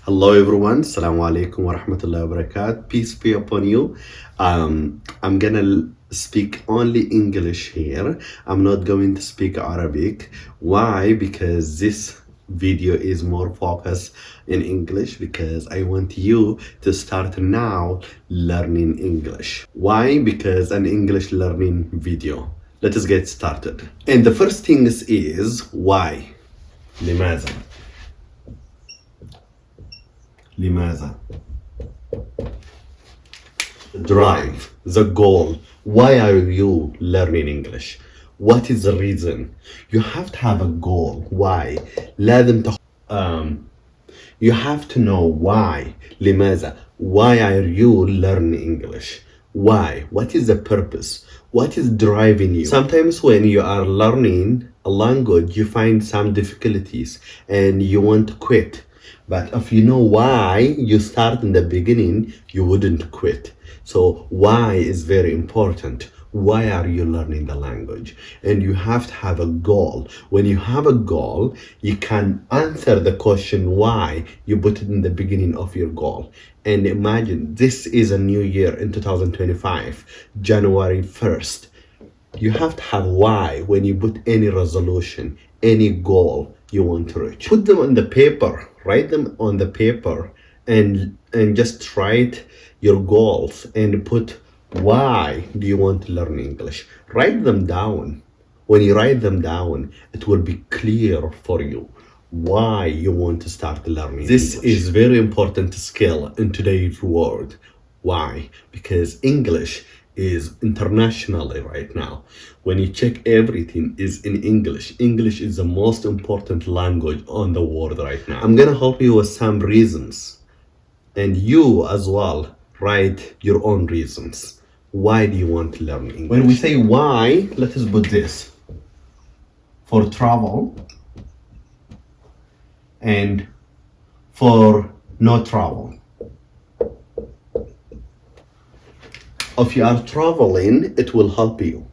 Hello everyone, Assalamu alaikum wa rahmatullahi wa barakatuh. Peace be upon you. I'm gonna speak only English here. I'm not going to speak Arabic. Why? Because this video is more focused in English because I want you to start now learning English. Why? Because an English learning video. Let us get started. And the first thing is why? لماذا? لماذا? Drive, the goal. Why are you learning English? What is the reason? You have to have a goal. Why? You have to know why. لماذا? Why are you learning English? Why? What is the purpose? What is driving you? Sometimes when you are learning a language, you find some difficulties and you want to quit. But if you know why you start in the beginning, you wouldn't quit. So why is very important. Why are you learning the language? And you have to have a goal. When you have a goal, you can answer the question why. You put it in the beginning of your goal. And imagine this is a new year in 2025, January 1st. You have to have why when you put any resolution, any goal you want to reach. Put them on the paper, write them on the paper and just write your goals and put why do you want to learn English. Write them down. When you write them down, it will be clear for you why you want to start learning This English. Is very important skill in today's world. Why? Because English is internationally right now. When you check, everything is in English. English is the most important language on the world right now. I'm gonna help you with some reasons, and you as well write your own reasons. Why do you want to learn English? When we say why, let us put this. For travel and for no travel. If you are traveling, it will help you.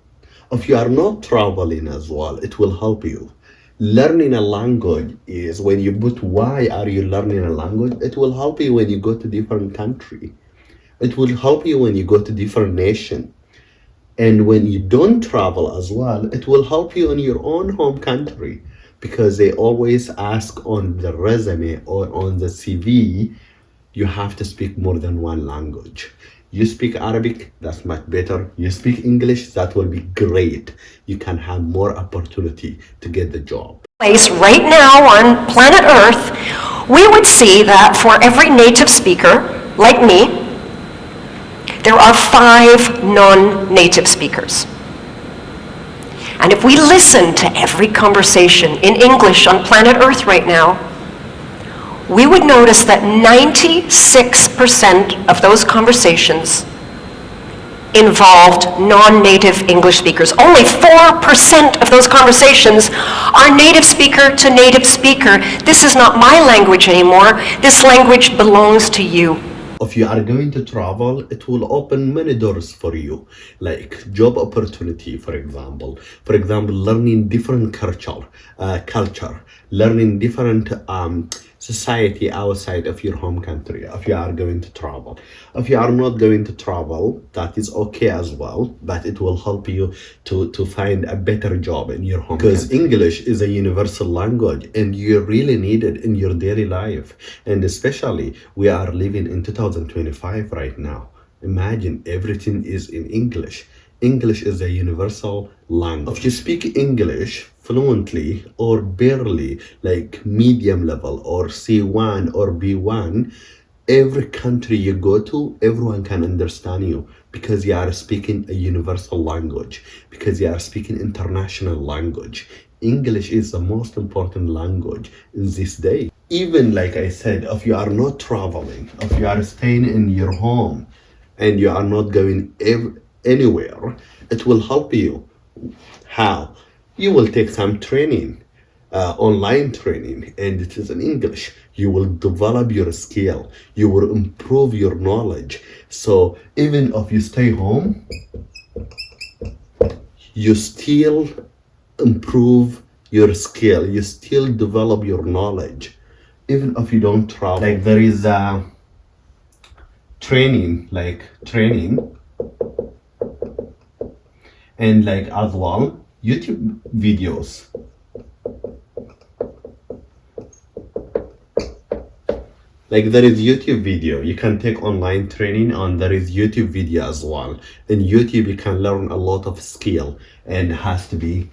If you are not traveling as well, it will help you. Learning a language is when you put why are you learning a language, it will help you when you go to different country. It will help you when you go to different nation. And when you don't travel as well, it will help you in your own home country because they always ask on the resume or on the CV, you have to speak more than one language. You speak Arabic, that's much better. You speak English, that will be great. You can have more opportunity to get the job. Right now on planet Earth, we would see that for every native speaker, like me, there are 5 non-native speakers. And if we listen to every conversation in English on planet Earth right now, we would notice that 96% of those conversations involved non-native English speakers. Only 4% of those conversations are native speaker to native speaker. This is not my language anymore. This language belongs to you. If you are going to travel, it will open many doors for you, like job opportunity, for example. For example, learning different culture, learning different society outside of your home country if you are going to travel. If you are not going to travel, that is okay as well, but it will help you to find a better job in your home because country. English is a universal language and you really need it in your daily life. And especially we are living in 2025 right now. Imagine everything is in English. English is a universal language. If you speak English fluently or barely, like medium level or C1 or B1, every country you go to, everyone can understand you because you are speaking a universal language, because you are speaking international language. English is the most important language in this day. Even like I said, if you are not traveling, if you are staying in your home and you are not going anywhere, it will help you. How? You will take some training, online training, and it is in English. You will develop your skill. You will improve your knowledge. So even if you stay home, you still improve your skill. You still develop your knowledge. even if you don't travel. Like there is a training and like as well YouTube videos. Like there is YouTube video, you can take online training, and there is YouTube video as well. In YouTube you can learn a lot of skill, and it has to be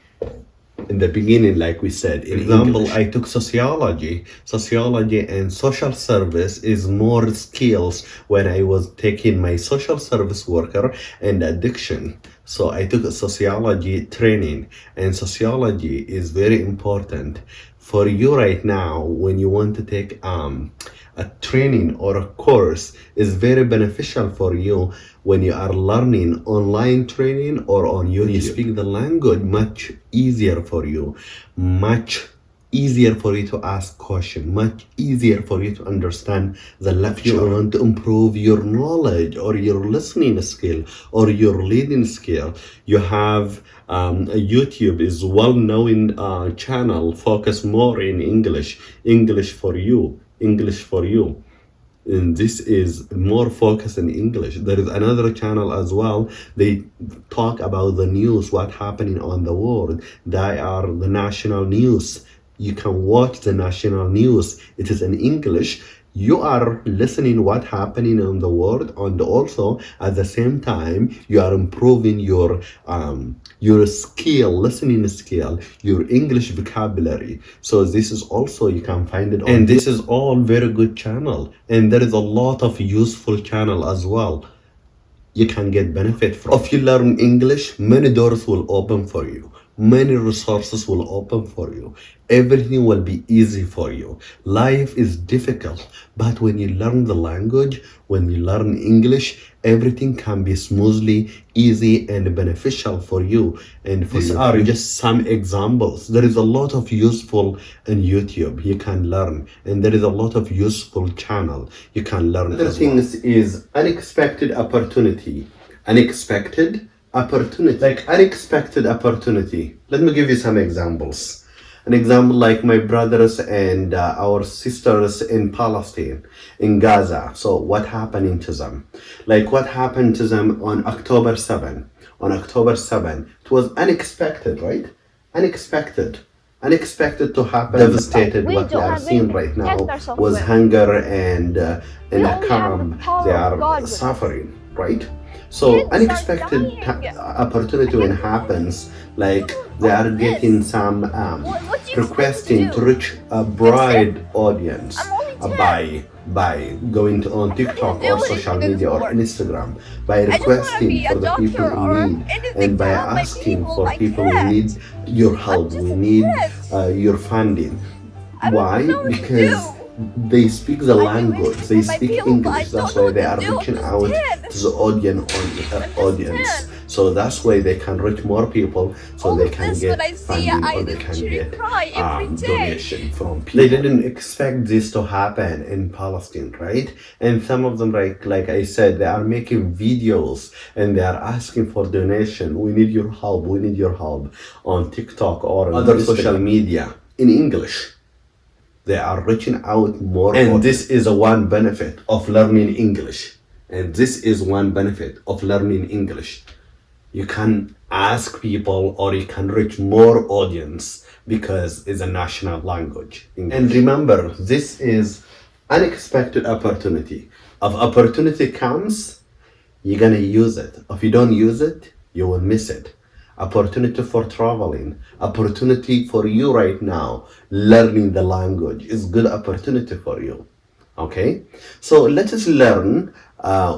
in the beginning, like we said. In example, I took sociology and social service is more skills when I was taking my social service worker and addiction. So I took a sociology training, and sociology is very important for you right now when you want to take a training or a course. Is very beneficial for you when you are learning online training or on YouTube. You speak the language much easier for you, much easier for you to ask questions, much easier for you to understand the lecture. You want to improve your knowledge or your listening skill or your reading skill. You have YouTube is well-known channel focus more in English for you. And this is more focused in English. There is another channel as well. They talk about the news, what happening on the world. They are the national news. You can watch the national news. It is in English. You are listening what happening in the world, and also at the same time you are improving your skill, listening skill, your English vocabulary. So this is also, you can find it on, and this is all very good channel, and there is a lot of useful channel as well you can get benefit from. If you learn English, many doors will open for you, many resources will open for you, everything will be easy for you. Life is difficult, but when you learn the language, when you learn English, everything can be smoothly, easy and beneficial for you. And these are just some examples. There is a lot of useful in YouTube you can learn, and there is a lot of useful channel you can learn. Other things is unexpected opportunity. Like unexpected opportunity. Let me give you some examples. An example like my brothers and our sisters in Palestine, in Gaza. So what happened to them? Like what happened to them on October 7? On October 7, it was unexpected, right? Unexpected to happen. Devastated. What we are seeing right now was hunger, and in a camp they are suffering, right? So unexpected opportunity when happens, like they are getting some requesting to reach a broad audience by going on TikTok or social media or Instagram, by requesting for the people in need, and by asking for people who need your help, we need your funding. Why? Because they speak the language, they speak English. That's why they are reaching out to the audience. So that's why they can reach more people, so they can get funding or they can get donation from people. They didn't expect this to happen in Palestine, right? And some of them, like I said, they are making videos and they are asking for donation. We need your help on TikTok or other social media in English. They are reaching out more, and this is one benefit of learning English. You can ask people, or you can reach more audience because it's a national language. English. And remember, this is unexpected opportunity. If opportunity comes, you're gonna use it. If you don't use it, you will miss it. Opportunity for traveling, opportunity for you right now, learning the language is good opportunity for you. Okay, so let us learn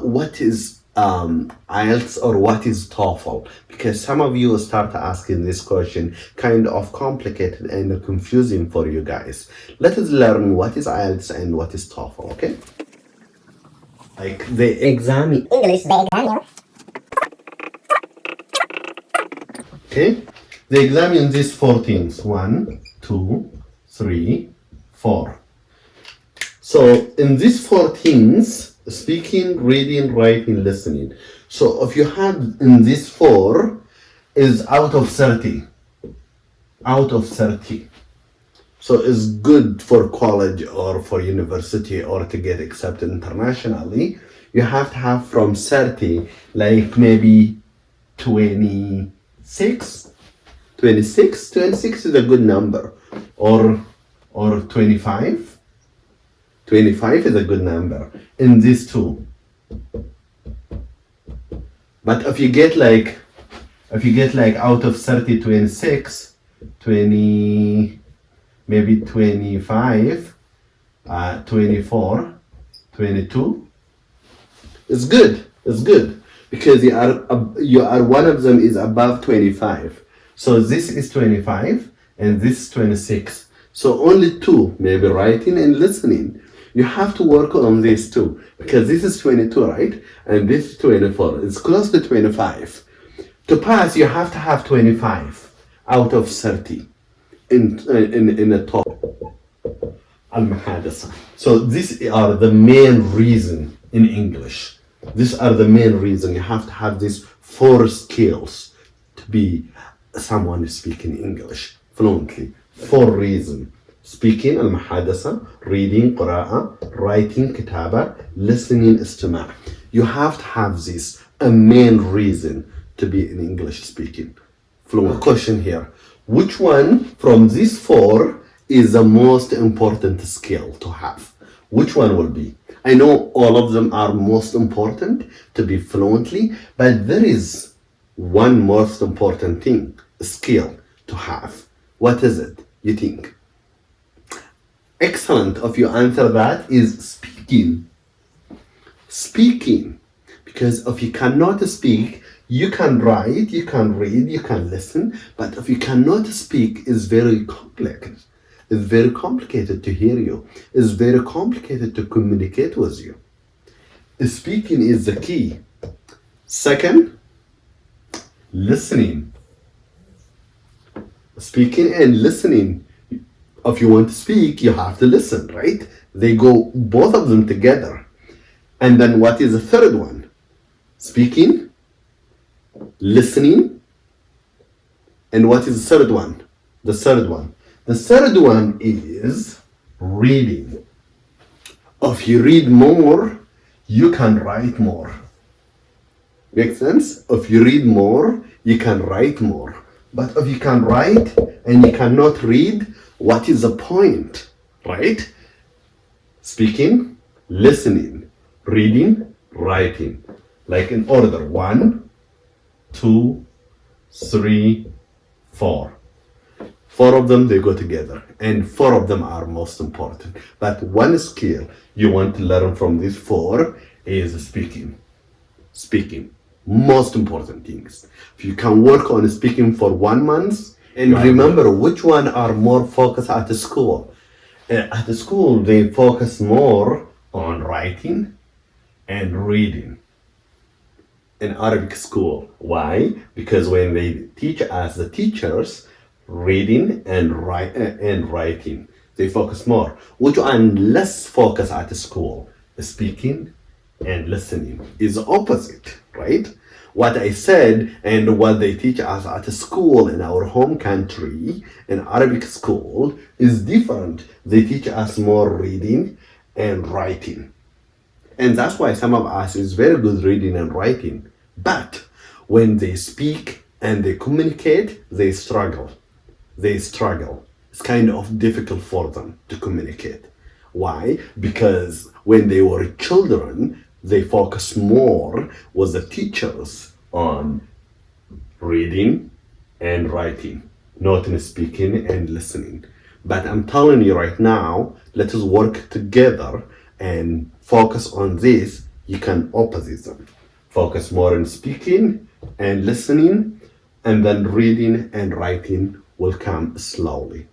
what is IELTS or what is TOEFL, because some of you start asking this question, kind of complicated and confusing for you guys. Let us learn what is IELTS and what is TOEFL. Okay, like the exam English, the exam. Okay, they examine these 4 things. 1, 2, 3, 4. So in these 4 things, speaking, reading, writing, listening. So if you have in these 4 is out of 30. So it's good for college or for university or to get accepted internationally. You have to have from 30, like maybe 26. 26 is a good number. Or 25. 25 is a good number in these two. But if you get like out of 30, 26, 20, maybe 25, 24, 22, it's good. It's good because you are one of them is above 25. So this is 25 and this is 26. So only two, maybe writing and listening. You have to work on these two because this is 22, right? And this is 24. It's close to 25. To pass, you have to have 25 out of 30 in the top. المحادثة. So these are the main reason in English. These are the main reason you have to have these 4 skills to be someone speaking English fluently. 4 reasons: speaking المحادثة, reading قراءة, writing كتابة, listening استماع. You have to have this a main reason to be an English speaking fluent. Question here: which one from these 4 is the most important skill to have? Which one will be? I know all of them are most important to be fluently, but there is one most important thing, skill to have. What is it, you think? Excellent. If you answer that is speaking. Speaking. Because if you cannot speak, you can write, you can read, you can listen, but if you cannot speak, it's very complicated. It's very complicated to hear you. It's very complicated to communicate with you. Speaking is the key. Second, listening. Speaking and listening. If you want to speak, you have to listen, right? They go, both of them together. And then what is the third one? Speaking, listening, and what is the third one? The third one is reading. If you read more, you can write more. Make sense? If you read more, you can write more. But if you can write and you cannot read, what is the point, right? Speaking, listening, reading, writing. Like in order: 1, 2, 3, 4. 4 of them, they go together, and 4 of them are most important. But one skill you want to learn from these 4 is speaking. Speaking, most important things. If you can work on speaking for 1 month, and remember which one are more focused at the school. At the school, they focus more on writing and reading. In Arabic school, why? Because when they teach us, the teachers, reading and writing, they focus more. Which one less focus at the school? Speaking and listening is opposite, right? What I said and what they teach us at school in our home country, in Arabic school, is different. They teach us more reading and writing. And that's why some of us is very good reading and writing. But when they speak and they communicate, they struggle. It's kind of difficult for them to communicate. Why? Because when they were children, they focus more with the teachers on reading and writing, not in speaking and listening. But I'm telling you right now, let us work together and focus on this. You can opposite them. Focus more on speaking and listening, and then reading and writing will come slowly.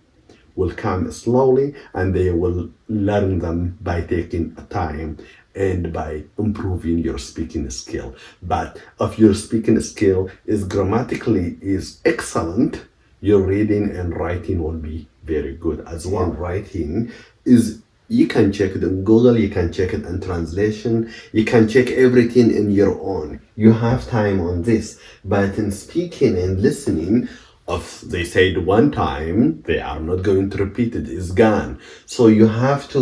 And they will learn them by taking time and by improving your speaking skill. But if your speaking skill is grammatically is excellent, your reading and writing will be very good as well. And writing is, you can check it in Google, you can check it in translation, you can check everything in your own. You have time on this. But in speaking and listening, If they said one time, they are not going to repeat it. It's gone. So you have to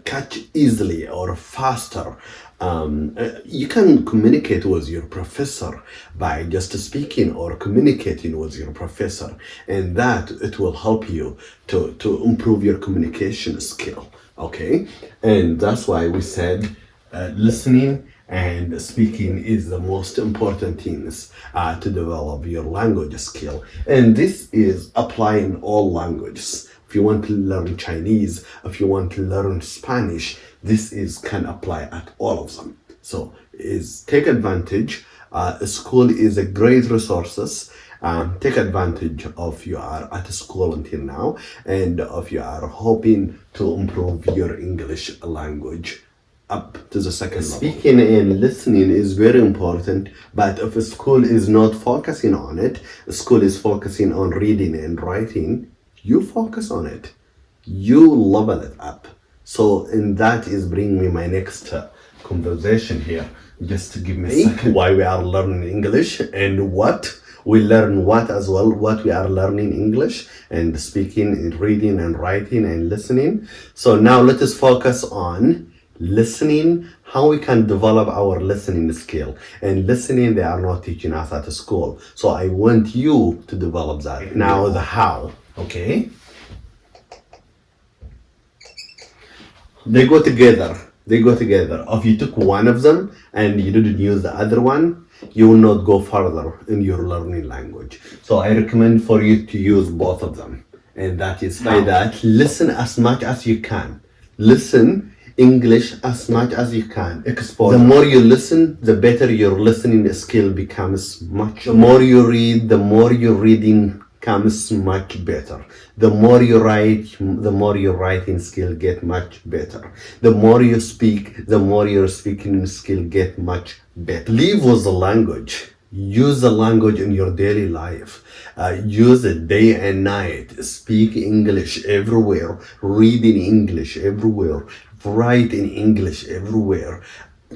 catch easily or faster. You can communicate with your professor by just speaking or communicating with your professor, and that it will help you to improve your communication skill. Okay, and that's why we said listening and speaking is the most important things to develop your language skill. And this is applying all languages. If you want to learn Chinese, if you want to learn Spanish, this can apply at all of them. So take advantage. School is a great resources. Take advantage of you are at school until now, and if you are hoping to improve your English language up to the second level. Speaking and listening is very important, but if a school is not focusing on it, a school is focusing on reading and writing, you focus on it. You level it up. So, and that is bringing me my next conversation here. Just to give me a second. Why we are learning English and what we learn, what as well, what we are learning English and speaking and reading and writing and listening. So now let us focus on listening, how we can develop our listening skill. And listening, they are not teaching us at school. So I want you to develop that. Now the how, okay? They go together. If you took one of them and you didn't use the other one, you will not go further in your learning language. So I recommend for you to use both of them. And that is by that, listen as much as you can. Listen English as much as you can. Exposure. The more you listen, the better your listening skill becomes much. The more you read, the more your reading comes much better. The more you write, the more your writing skill get much better. The more you speak, the more your speaking skill get much better. Live with the language. Use the language in your daily life. Use it day and night. Speak English everywhere. Read in English everywhere. Write in English everywhere.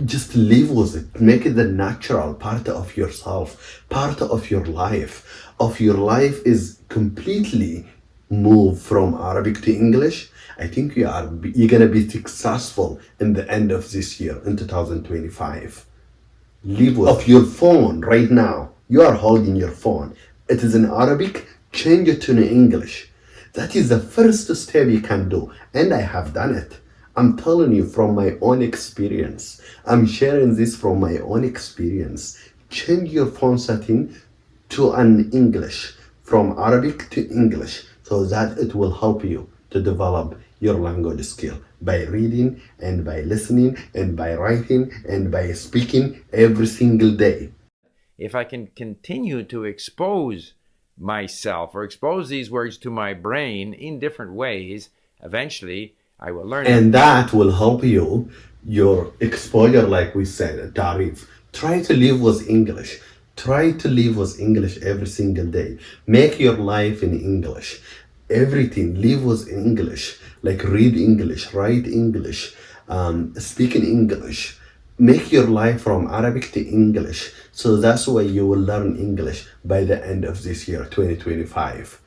Just live with it. Make it the natural part of yourself, part of your life. Of your life is completely move from Arabic to English. I think you're gonna be successful in the end of this year in 2025. Live with of your phone right now. You are holding your phone. It is in Arabic. Change it to English. That is the first step you can do, and I have done it. I'm telling you from my own experience. I'm sharing this from my own experience. Change your phone setting to an English, from Arabic to English, so that it will help you to develop your language skill by reading and by listening and by writing and by speaking every single day. If I can continue to expose myself or expose these words to my brain in different ways, eventually I will learn. And that will help you, your exposure, like we said, tarif. Try to live with English. Try to live with English every single day. Make your life in English. Everything, live with English. Like read English, write English, speak in English. Make your life from Arabic to English. So that's why you will learn English by the end of this year, 2025.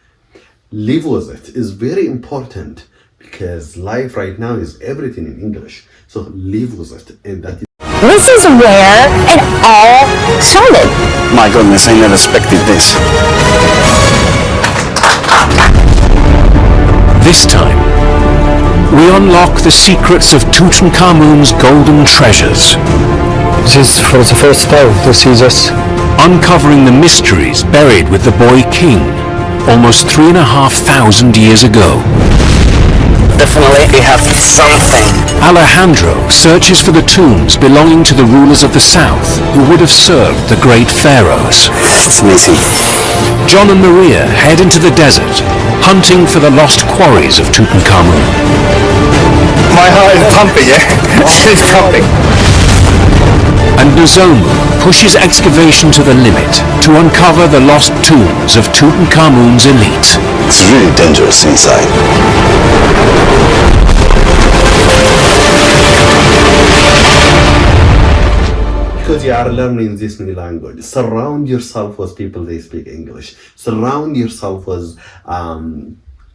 Live with it is very important because life right now is everything in English. So live with it, and that is. This is where it all started. My goodness, I never expected this. This time, we unlock the secrets of Tutankhamun's golden treasures. This is for the first time to see this. Uncovering the mysteries buried with the boy king almost 3,500 years ago. Definitely we have something. Alejandro searches for the tombs belonging to the rulers of the south who would have served the great pharaohs. It's amazing. John and Maria head into the desert, hunting for the lost quarries of Tutankhamun. My heart is pumping, yeah? It's pumping. And Nozomu pushes excavation to the limit to uncover the lost tombs of Tutankhamun's elite. It's really dangerous inside. Because you are learning this new language, surround yourself with people they speak English. Surround yourself with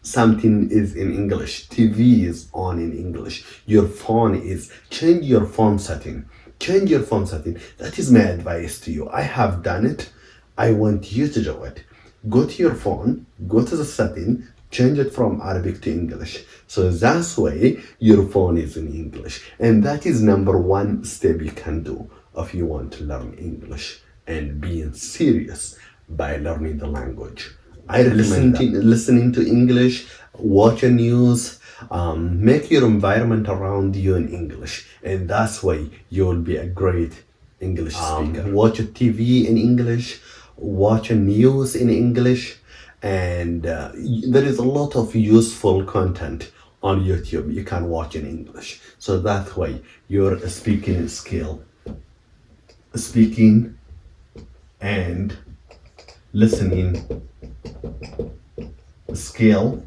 something is in English. TV is on in English. Your phone is, change your phone setting. Change your phone setting. That is my advice to you. I have done it. I want you to do it. Go to your phone, go to the setting, change it from Arabic to English. So that's way your phone is in English. And that is number one step you can do if you want to learn English and being serious by learning the language. I recommend listening to English, watch the news, make your environment around you in English. And that's why you'll be a great English speaker. Watch a TV in English, watch a news in English, and there is a lot of useful content on YouTube you can watch in English. So that way your speaking skill, speaking and listening skill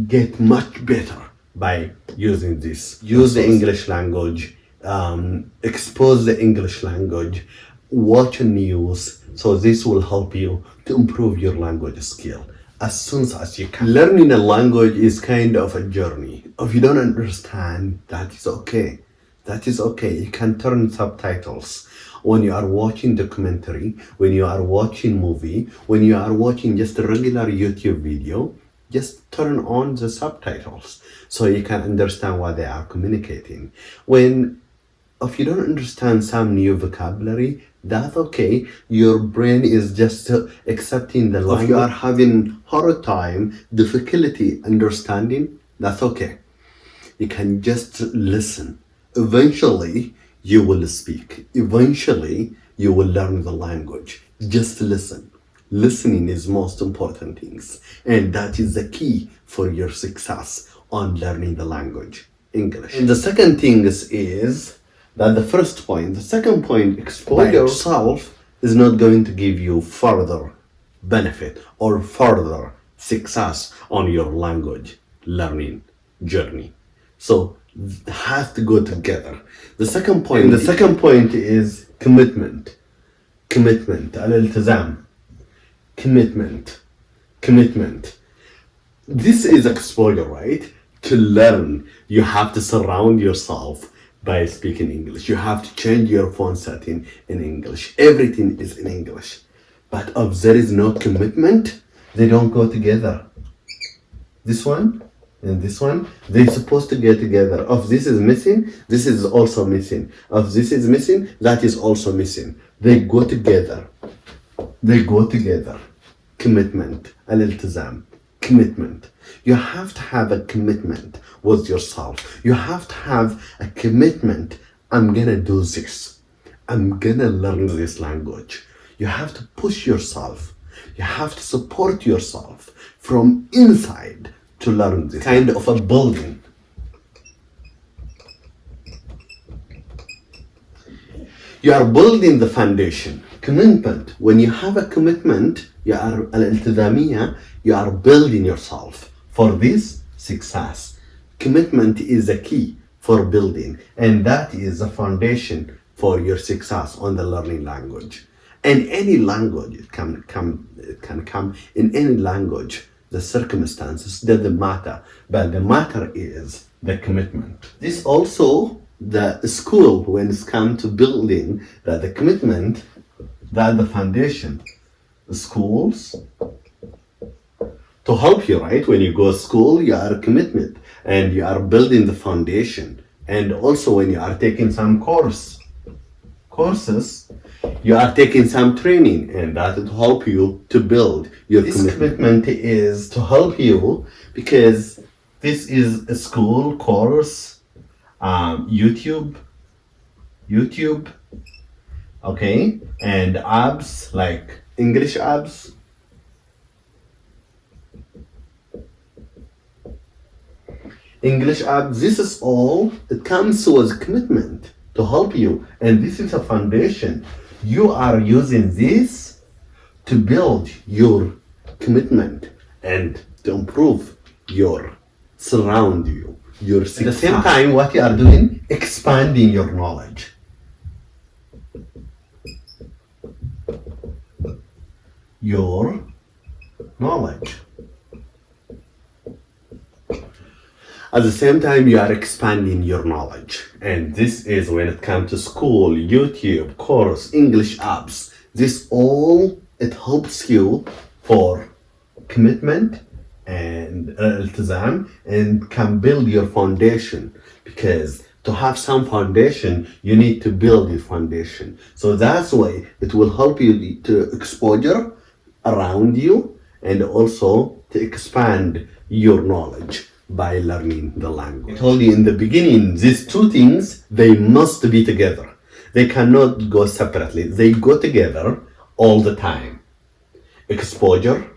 get much better by using this. Use the English language, expose the English language, watch news. So this will help you to improve your language skill as soon as you can. Learning a language is kind of a journey. If you don't understand, that is okay. That is okay. You can turn subtitles. When you are watching documentary, when you are watching movie, when you are watching just a regular YouTube video, just turn on the subtitles so you can understand what they are communicating. If you don't understand some new vocabulary, that's okay. Your brain is just accepting the language. If you are having hard time, difficulty understanding, that's okay. You can just listen. Eventually, you will speak. Eventually, you will learn the language. Just listen. Listening is most important things. And that is the key for your success on learning the language, English. And the second thing is that the first point. The second point, expose yourself is not going to give you further benefit or further success on your language learning journey. So it has to go together. The second point is commitment. Commitment. الالتزام. Commitment. This is exposure, right? To learn, you have to surround yourself by speaking English. You have to change your phone setting in English. Everything is in English. But if there is no commitment, they don't go together. This one and this one, they're supposed to get together. If this is missing, this is also missing. If this is missing, that is also missing. They go together. Commitment. الالتزام. Commitment. You have to have a commitment with yourself. You have to have a commitment. I'm gonna do this. I'm gonna learn this language. You have to push yourself. You have to support yourself from inside to learn this. Kind of a building. You are building the foundation. Commitment. When you have a commitment, you are الالتزامية, you are building yourself for this success. Commitment is the key for building, and that is the foundation for your success on the learning language. And any language, it can come in any language. The circumstances doesn't matter, but the matter is the commitment. This also the school, when it's come to building the commitment, that the foundation. The schools to help you, right? When you go to school, you are a commitment and you are building the foundation. And also when you are taking some courses, you are taking some training, and that will help you to build your commitment is to help you, because this is a school course, YouTube, okay, and apps like English apps. This is all, it comes with commitment to help you, and this is a foundation. You are using this to build your commitment and to improve your surround you, your success. At the same time, what you are doing, expanding your knowledge. your knowledge. At the same time, you are expanding your knowledge. And this is when it comes to school, YouTube, course, English apps. This all, it helps you for commitment and الالتزام and can build your foundation. Because to have some foundation, you need to build your foundation. So that's why it will help you to exposure around you and also to expand your knowledge by learning the language. I told you in the beginning, these two things, they must be together. They cannot go separately. They go together all the time. Exposure,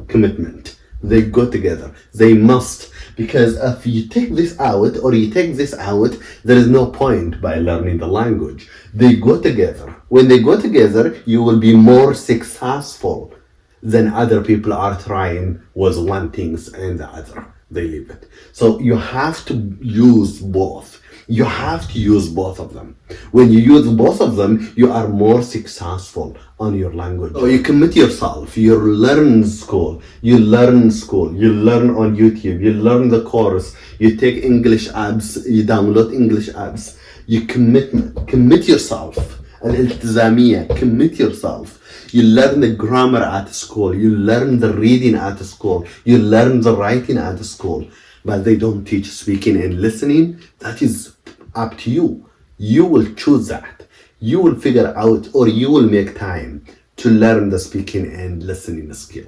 commitment. They go together. They must. Because if you take this out or you take this out, there is no point by learning the language. They go together. When they go together, you will be more successful than other people are trying with one thing and the other. They leave it. So you have to use both. You have to use both of them. When you use both of them, you are more successful on your language. So you commit yourself. You learn school. You learn on YouTube. You learn the course. You take English apps. You download English apps. You commit yourself. الالتزامية, commit yourself. You learn the grammar at school. You learn the reading at school. You learn the writing at school. But they don't teach speaking and listening. That is up to you. You will choose that. You will figure out, or you will make time to learn the speaking and listening skill.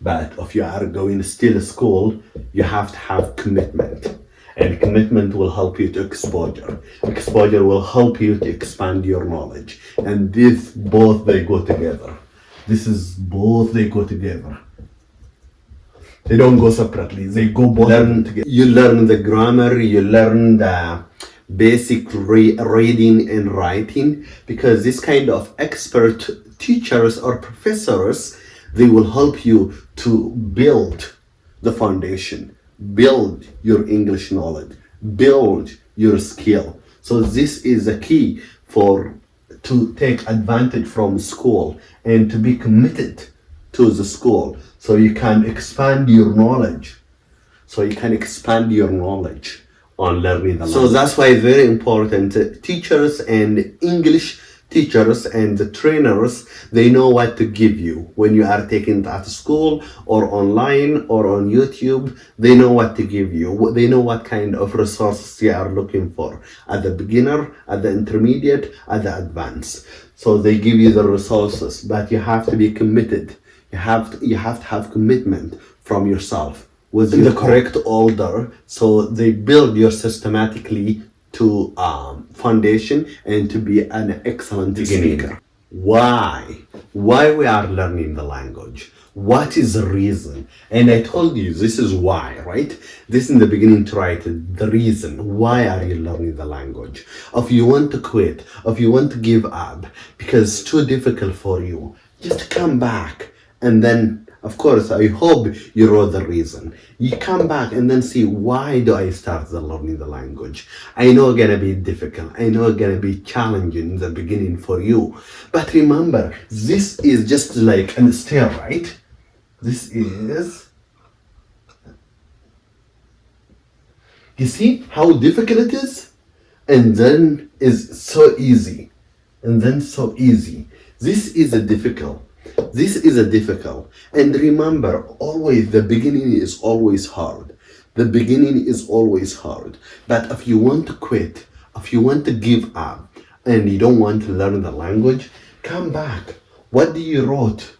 But if you are going still to school, you have to have commitment. And commitment will help you to exposure. Exposure will help you to expand your knowledge. And this both they go together. They go together. They don't go separately. They go both together. You learn the grammar, you learn the basic reading and writing, because this kind of expert teachers or professors, they will help you to build the foundation, build your English knowledge, build your skill. So this is a key to take advantage from school and to be committed to the school, so you can expand your knowledge. On learning the language. So that's why it's very important. Teachers and English teachers and the trainers, they know what to give you when you are taking it at school or online or on YouTube. They know what to give you. They know what kind of resources you are looking for at the beginner, at the intermediate, at the advanced. So they give you the resources, but you have to be committed. You have to have commitment from yourself within the correct order. So they build you systematically to foundation and to be an excellent speaker. Why we are learning the language? What is the reason? And I told you this is why, right? This in the beginning to write the reason. Why are you learning the language? If you want to quit, if you want to give up because it's too difficult for you, just come back. And then, of course, I hope you wrote the reason. You come back and then see, why do I start learning the language? I know it's gonna be difficult. I know it's gonna be challenging in the beginning for you. But remember, this is just like a stair, right? This is... You see how difficult it is? And then is so easy. And then so easy. This is a difficult. And remember, always the beginning is always hard. But if you want to quit, if you want to give up, and you don't want to learn the language, come back. What do you wrote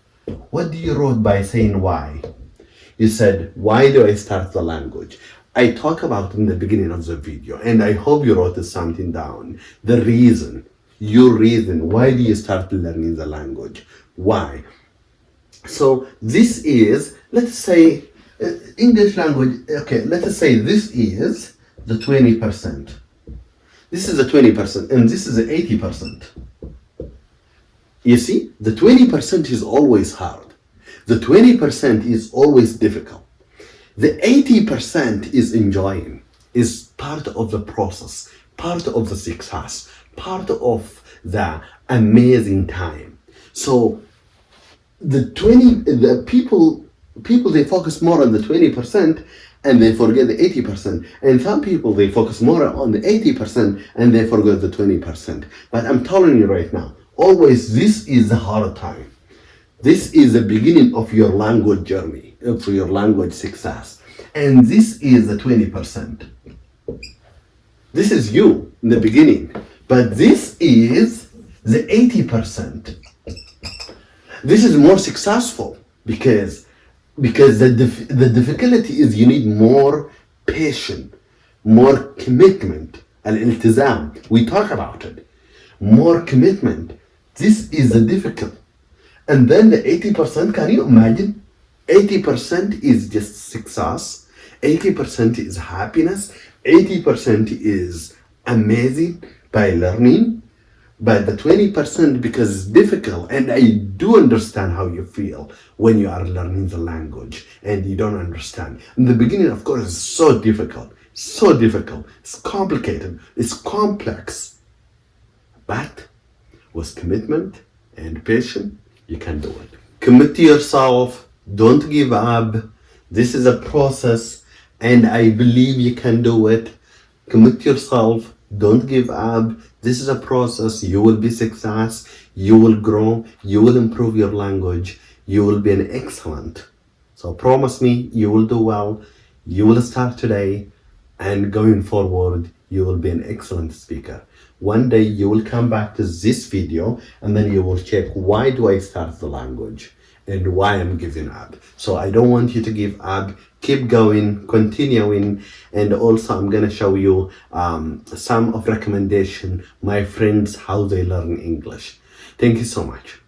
by saying why? You said, why do I start the language? I talk about in the beginning of the video, and I hope you wrote something down. The reason, your reason, why do you start learning the language? Why? So this is, let's say, English language, okay, let's say this is the 20%. This is the 20%, and this is the 80%. You see, the 20% is always hard. The 20% is always difficult. The 80% is enjoying, is part of the process, part of the success, part of the amazing time. So the people they focus more on the 20% and they forget the 80%. And some people they focus more on the 80% and they forget the 20%. But I'm telling you right now, always this is a hard time. This is the beginning of your language journey, for your language success. And this is the 20%. This is you in the beginning. But this is the 80%. This is more successful because the difficulty is you need more patience, more commitment, الالتزام. We talk about it. More commitment. This is the difficult. And then the 80%, can you imagine? 80% is just success. 80% is happiness. 80% is amazing by learning. But the 20%, because it's difficult, and I do understand how you feel when you are learning the language and you don't understand. In the beginning, of course, it's so difficult, it's complicated, it's complex. But with commitment and patience, you can do it. Commit to yourself, don't give up. This is a process, and I believe you can do it. Commit to yourself, don't give up. This is a process. You will be success. You will grow. You will improve your language. You will be an excellent. So promise me you will do well. You will start today, and going forward, you will be an excellent speaker. One day you will come back to this video and then you will check, why do I start the language and why I'm giving up. So I don't want you to give up. Keep going, continuing, and also I'm gonna show you some of recommendation, my friends, how they learn English. Thank you so much.